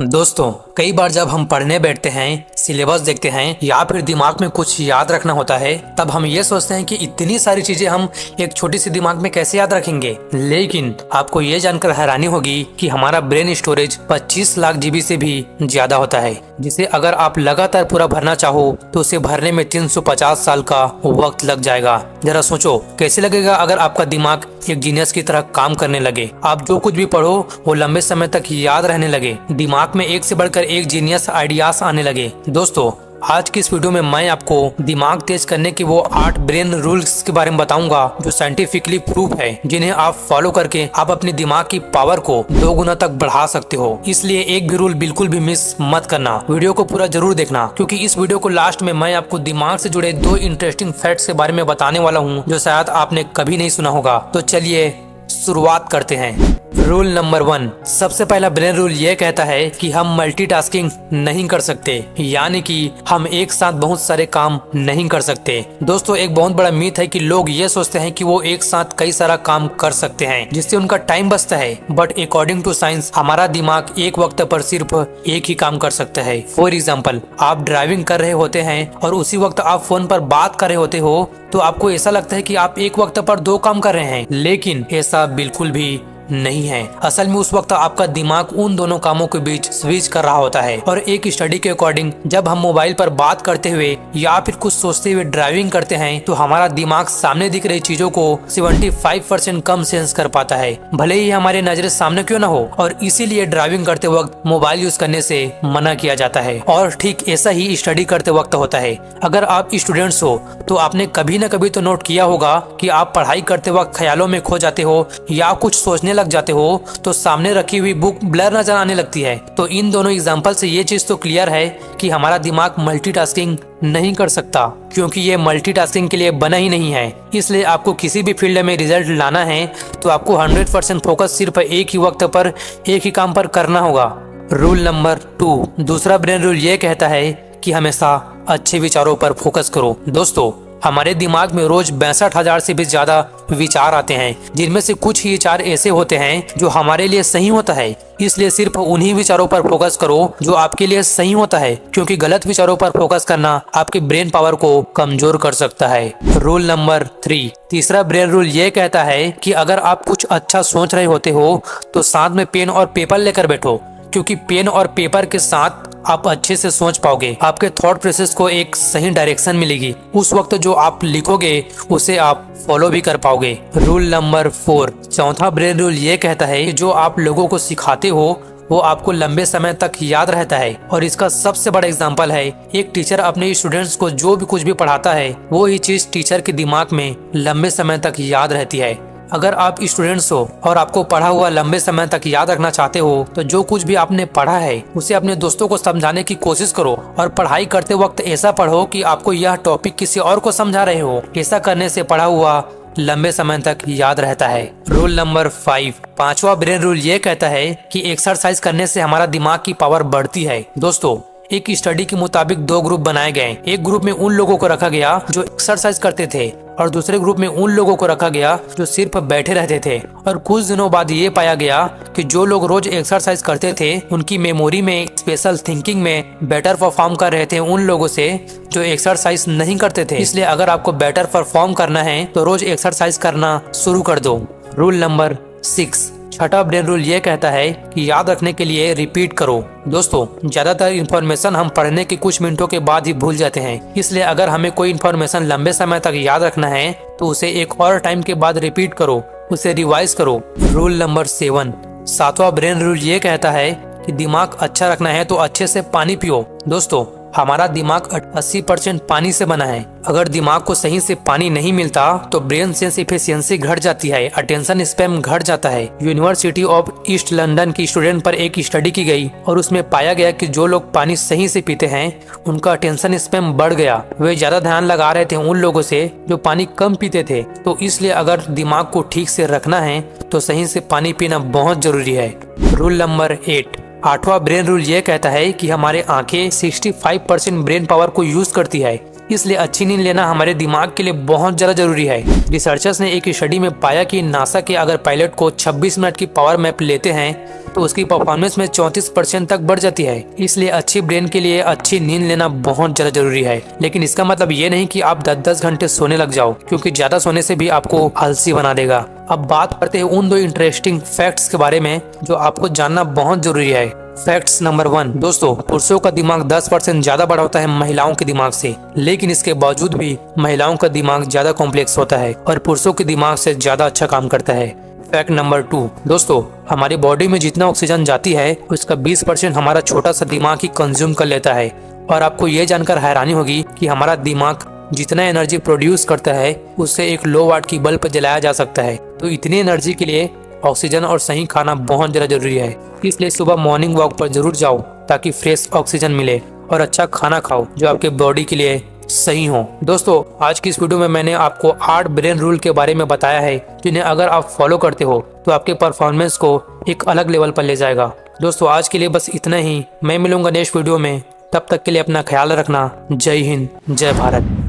दोस्तों, कई बार जब हम पढ़ने बैठते हैं, सिलेबस देखते हैं या फिर दिमाग में कुछ याद रखना होता है, तब हम ये सोचते हैं कि इतनी सारी चीजें हम एक छोटी सी दिमाग में कैसे याद रखेंगे। लेकिन आपको ये जानकर हैरानी होगी कि हमारा ब्रेन स्टोरेज 25 लाख जीबी से भी ज्यादा होता है, जिसे अगर आप लगातार पूरा भरना चाहो तो उसे भरने में 350 साल का वक्त लग जाएगा। जरा सोचो कैसे लगेगा अगर आपका दिमाग एक जीनियस की तरह काम करने लगे। आप जो कुछ भी पढ़ो वो लंबे समय तक याद रहने लगे, दिमाग में एक से बढ़कर एक जीनियस आइडियाज आने लगे। दोस्तों, आज की इस वीडियो में मैं आपको दिमाग तेज करने के वो 8 ब्रेन रूल्स के बारे में बताऊंगा जो साइंटिफिकली प्रूफ है, जिन्हें आप फॉलो करके आप अपने दिमाग की पावर को 2 गुना तक बढ़ा सकते हो। इसलिए एक भी रूल बिल्कुल भी मिस मत करना, वीडियो को पूरा जरूर देखना, क्योंकि इस वीडियो को लास्ट में मैं आपको दिमाग से जुड़े 2 इंटरेस्टिंग फैक्ट्स के बारे में बताने वाला हूँ जो शायद आपने कभी नहीं सुना होगा। तो चलिए शुरुआत करते हैं। रूल नंबर 1, सबसे पहला ब्रेन रूल ये कहता है कि हम मल्टीटास्किंग नहीं कर सकते, यानी कि हम एक साथ बहुत सारे काम नहीं कर सकते। दोस्तों, एक बहुत बड़ा मीथ है कि लोग ये सोचते हैं कि वो एक साथ कई सारा काम कर सकते हैं जिससे उनका टाइम बचता है, बट अकॉर्डिंग टू साइंस हमारा दिमाग एक वक्त पर सिर्फ एक ही काम कर सकता है। फॉर एग्जाम्पल, आप ड्राइविंग कर रहे होते हैं और उसी वक्त आप फोन पर बात कर रहे होते हो तो आपको ऐसा लगता है कि आप एक वक्त पर 2 काम कर रहे हैं, लेकिन ऐसा बिल्कुल भी नहीं है। असल में उस वक्त आपका दिमाग उन दोनों कामों के बीच स्विच कर रहा होता है। और एक स्टडी के अकॉर्डिंग जब हम मोबाइल पर बात करते हुए या फिर कुछ सोचते हुए ड्राइविंग करते हैं तो हमारा दिमाग सामने दिख रही चीजों को 75% कम सेंस कर पाता है, भले ही हमारे नजरें सामने क्यों न हो। और इसीलिए ड्राइविंग करते वक्त मोबाइल यूज करने से मना किया जाता है। और ठीक ऐसा ही स्टडी करते वक्त होता है। अगर आप स्टूडेंट्स हो तो आपने कभी न कभी तो नोट किया होगा कि आप पढ़ाई करते वक्त ख्यालों में खो जाते हो या कुछ सोचने लग जाते हो तो सामने रखी हुई बुक ब्लर नजर आने लगती है। तो इन दोनों एग्जाम्पल से ये चीज तो क्लियर है कि हमारा दिमाग मल्टीटास्किंग नहीं कर सकता, क्योंकि ये मल्टीटास्किंग के लिए बना ही नहीं है। इसलिए आपको किसी भी फील्ड में रिजल्ट लाना है तो आपको 100% फोकस सिर्फ एक ही वक्त पर एक ही काम पर करना होगा। रूल नंबर 2, दूसरा ब्रेन रूल ये कहता है कि हमेशा अच्छे विचारों पर फोकस करो। दोस्तों, हमारे दिमाग में रोज 62,000 से भी ज्यादा विचार आते हैं, जिनमें से कुछ ही विचार ऐसे होते हैं जो हमारे लिए सही होता है। इसलिए सिर्फ उन्हीं विचारों पर फोकस करो जो आपके लिए सही होता है, क्योंकि गलत विचारों पर फोकस करना आपके ब्रेन पावर को कमजोर कर सकता है। रूल नंबर 3, तीसरा ब्रेन रूल ये कहता है कि अगर आप कुछ अच्छा सोच रहे होते हो तो साथ में पेन और पेपर लेकर बैठो, क्योंकि पेन और पेपर के साथ आप अच्छे से सोच पाओगे, आपके थॉट प्रोसेस को एक सही डायरेक्शन मिलेगी। उस वक्त जो आप लिखोगे उसे आप फॉलो भी कर पाओगे। रूल नंबर 4, चौथा ब्रेन रूल ये कहता है कि जो आप लोगों को सिखाते हो वो आपको लंबे समय तक याद रहता है। और इसका सबसे बड़ा एग्जांपल है, एक टीचर अपने स्टूडेंट्स को जो भी कुछ भी पढ़ाता है वो ही चीज टीचर के दिमाग में लंबे समय तक याद रहती है। अगर आप स्टूडेंट्स हो और आपको पढ़ा हुआ लंबे समय तक याद रखना चाहते हो तो जो कुछ भी आपने पढ़ा है उसे अपने दोस्तों को समझाने की कोशिश करो। और पढ़ाई करते वक्त ऐसा पढ़ो कि आपको यह टॉपिक किसी और को समझा रहे हो। ऐसा करने से पढ़ा हुआ लंबे समय तक याद रहता है। रूल नंबर 5, पांचवा ब्रेन रूल ये कहता है कि एक्सरसाइज करने से हमारा दिमाग की पावर बढ़ती है। दोस्तों, एक स्टडी के मुताबिक 2 ग्रुप बनाए गए। एक ग्रुप में उन लोगों को रखा गया जो एक्सरसाइज करते थे और दूसरे ग्रुप में उन लोगों को रखा गया जो सिर्फ बैठे रहते थे। और कुछ दिनों बाद ये पाया गया कि जो लोग रोज एक्सरसाइज करते थे उनकी मेमोरी में, स्पेशल थिंकिंग में बेटर परफॉर्म कर रहे थे उन लोगों से जो एक्सरसाइज नहीं करते थे। इसलिए अगर आपको बेटर परफॉर्म करना है तो रोज एक्सरसाइज करना शुरू कर दो। रूल नंबर 6, छठा ब्रेन रूल ये कहता है कि याद रखने के लिए रिपीट करो। दोस्तों, ज्यादातर इन्फॉर्मेशन हम पढ़ने के कुछ मिनटों के बाद ही भूल जाते हैं। इसलिए अगर हमें कोई इन्फॉर्मेशन लंबे समय तक याद रखना है तो उसे एक और टाइम के बाद रिपीट करो, उसे रिवाइज करो। रूल नंबर 7, सातवां ब्रेन रूल ये कहता है कि दिमाग अच्छा रखना है तो अच्छे से पानी पियो। दोस्तों, हमारा दिमाग 80% पानी से बना है। अगर दिमाग को सही से पानी नहीं मिलता तो ब्रेन सेंस इफिशियंसी घट जाती है, अटेंशन स्पैम घट जाता है। यूनिवर्सिटी ऑफ ईस्ट लंदन की स्टूडेंट पर एक स्टडी की गई और उसमें पाया गया कि जो लोग पानी सही से पीते हैं उनका अटेंशन स्पैम बढ़ गया। वे ज्यादा ध्यान लगा रहे थे उन लोगों से जो पानी कम पीते थे। तो इसलिए अगर दिमाग को ठीक से रखना है तो सही से पानी पीना बहुत जरूरी है। रूल नंबर 8, आठवां ब्रेन रूल ये कहता है कि हमारे आंखें 65% ब्रेन पावर को यूज करती है। इसलिए अच्छी नींद लेना हमारे दिमाग के लिए बहुत ज्यादा जरूरी है। रिसर्चर्स ने एक स्टडी में पाया कि नासा के अगर पायलट को 26 मिनट की पावर मैप लेते हैं तो उसकी परफॉर्मेंस में 34% तक बढ़ जाती है। इसलिए अच्छी ब्रेन के लिए अच्छी नींद लेना बहुत ज्यादा जरूरी है। लेकिन इसका मतलब ये नहीं कि आप 10-10 घंटे सोने लग जाओ, क्योंकि ज्यादा सोने से भी आपको आलसी बना देगा। अब बात करते हैं उन 2 इंटरेस्टिंग फैक्ट्स के बारे में जो आपको जानना बहुत जरूरी है। फैक्ट्स नंबर 1, दोस्तों पुरुषों का दिमाग 10% ज्यादा बड़ा होता है महिलाओं के दिमाग से, लेकिन इसके बावजूद भी महिलाओं का दिमाग ज्यादा कॉम्प्लेक्स होता है और पुरुषों के दिमाग से ज्यादा अच्छा काम करता है। फैक्ट नंबर 2, दोस्तों हमारी बॉडी में जितना ऑक्सीजन जाती है उसका 20% हमारा छोटा सा दिमाग ही कंज्यूम कर लेता है। और आपको ये जानकर हैरानी होगी कि हमारा दिमाग जितना एनर्जी प्रोड्यूस करता है उससे एक लो वाट की बल्ब जलाया जा सकता है। तो इतनी एनर्जी के लिए ऑक्सीजन और सही खाना बहुत ज़्यादा जरूरी है। इसलिए सुबह मॉर्निंग वॉक पर जरूर जाओ ताकि फ्रेश ऑक्सीजन मिले, और अच्छा खाना खाओ जो आपके बॉडी के लिए सही हो। दोस्तों आज की इस वीडियो में मैंने आपको 8 ब्रेन रूल के बारे में बताया है जिन्हें अगर आप फॉलो करते हो तो आपके परफॉर्मेंस को एक अलग लेवल पर ले जाएगा। दोस्तों आज के लिए बस इतना ही। मैं मिलूंगा नेक्स्ट वीडियो में, तब तक के लिए अपना ख्याल रखना। जय हिंद, जय भारत।